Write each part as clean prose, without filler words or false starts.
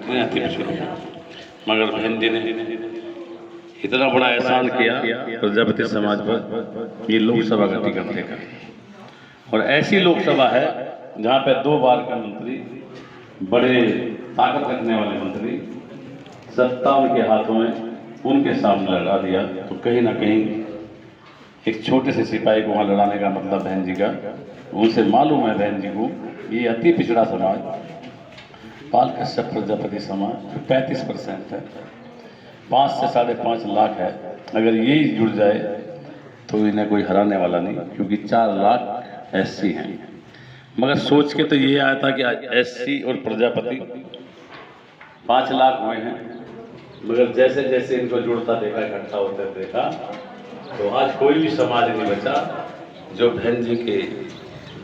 Party ने अति पिछड़ों को, मगर बहन जी ने इतना बड़ा एहसान किया प्रजापति समाज पर, ये लोकसभा का टिकट देकर। और ऐसी लोकसभा है जहाँ पे 2 बार का मंत्री, बड़े ताकत रखने वाले मंत्री, सत्ता उनके हाथों में, उनके सामने लड़ा दिया। तो कहीं ना कहीं एक छोटे से सिपाही को वहाँ लड़ाने का मतलब बहन जी का, उनसे मालूम है बहन जी को ये अति पिछड़ा समाज, पाल कश्यप प्रजापति समाज 35% है, 5 से 5.5 लाख है। अगर यही जुड़ जाए तो इन्हें कोई हराने वाला नहीं, क्योंकि 4 लाख एससी हैं। मगर सोच के तो ये आया था कि आज एससी और प्रजापति 5 लाख हुए हैं, मगर जैसे जैसे इनको जुड़ता देखा, इकट्ठा होते देखा, तो आज कोई भी समाज नहीं बचा जो बहन जी के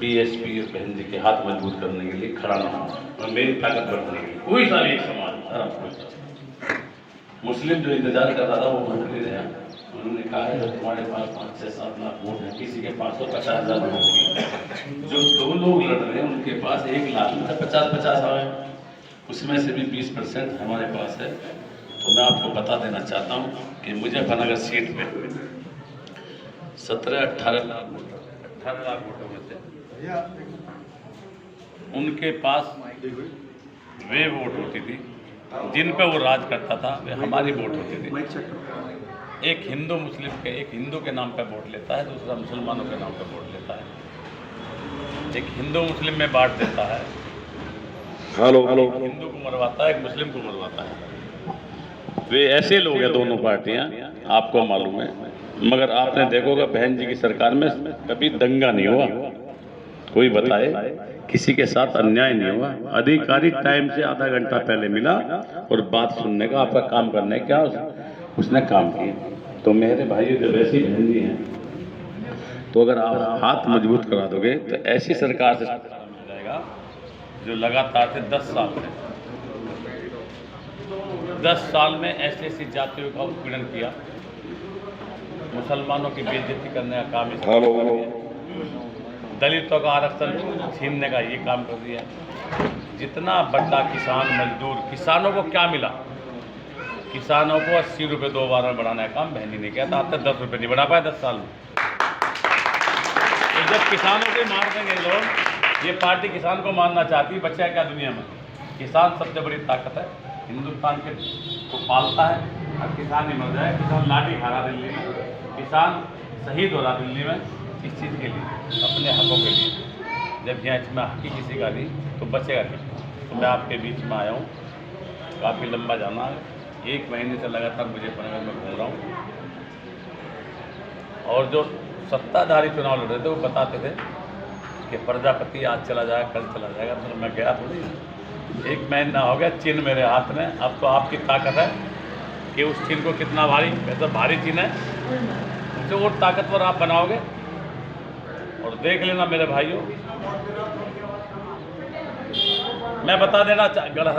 बीएसपी और बहन जी के हाथ मजबूत करने के लिए खड़ा ना हो और मेरी ताकत बढ़ाने के लिए। कोई सा भी एक समाज, मुस्लिम जो इंतजार कर रहा था वो मंत्री रहा, उन्होंने कहा है जब तुम्हारे पास 5 से 7 लाख वोट है, किसी के पास तो 50,000 वोट होगी, जो 2 लोग लड़ रहे हैं उनके पास 1 लाख में 50-50 आ गए, उसमें से भी 20% हमारे पास है। तो मैं आपको बता देना चाहता हूँ कि मुजफ्फरनगर सीट पे 17-18 लाख वोटों में से उनके पास वे वोट होती थी जिन पे वो राज करता था, वे हमारी वोट होती थी। एक हिंदू मुस्लिम के, एक हिंदू के नाम पे वोट लेता है, दूसरा मुसलमानों के नाम पे वोट लेता है, एक हिंदू मुस्लिम में बांट देता है, हिंदू को मरवाता है, एक मुस्लिम को मरवाता है। वे ऐसे लोग हैं दोनों पार्टियां, आपको मालूम है। मगर आपने देखोगा बहन जी की सरकार में कभी दंगा नहीं हुआ, कोई बताए किसी के साथ अन्याय नहीं हुआ। अधिकारी टाइम से आधा घंटा पहले मिला और बात सुनने का, आपका काम करने का उसने काम किया। तो मेरे भाइयों जब ऐसी बहन जी हैं, तो अगर आप हाथ मजबूत करा दोगे तो ऐसी सरकार से मिल जाएगा जो लगातार से 10 साल में 10 साल में ऐसी जातियों का उत्पीड़न किया, मुसलमानों की बेइज्जती करने का काम इसने किया, दलितों का आरक्षण छीनने का ये काम कर दिया। जितना बड़ा किसान मजदूर, किसानों को क्या मिला? किसानों को 80 रुपये 2 बार में बढ़ाने का काम बहन जी ने किया था। अब तक 10 रुपये नहीं बढ़ा पाए 10 साल में। तो जब किसानों को मार देंगे लोग, ये पार्टी किसान को मारना चाहती है, बच्चा क्या दुनिया में? किसान सबसे बड़ी ताकत है, हिंदुस्तान के को पालता है। अब किसान नहीं मर जाए, किसान लाठी खा रहा दिल्ली में, किसान शहीद हो रहा दिल्ली में, इस चीज़ के लिए, अपने हकों के लिए। जब यहाँ इसमें हकी किसी का नहीं तो बचेगा किसी। तो मैं आपके बीच में आया हूँ, काफ़ी लंबा जाना है, 1 महीने से लगातार मुजफ्फरनगर में घूम रहा हूँ। और जो सत्ताधारी चुनाव लड़ रहे थे वो बताते थे कि प्रजापति आज चला जाएगा, कल चला जाएगा। तो मैं गया थोड़ी, 1 महीना हो गया, चिन्ह मेरे हाथ में। अब तो आपकी ताकत है कि उस चिन्ह को कितना भारी, वैसे भारी चिन्ह है, उसे और ताकतवर आप बनाओगे। और देख लेना मेरे भाइयों, मैं बता देना गलत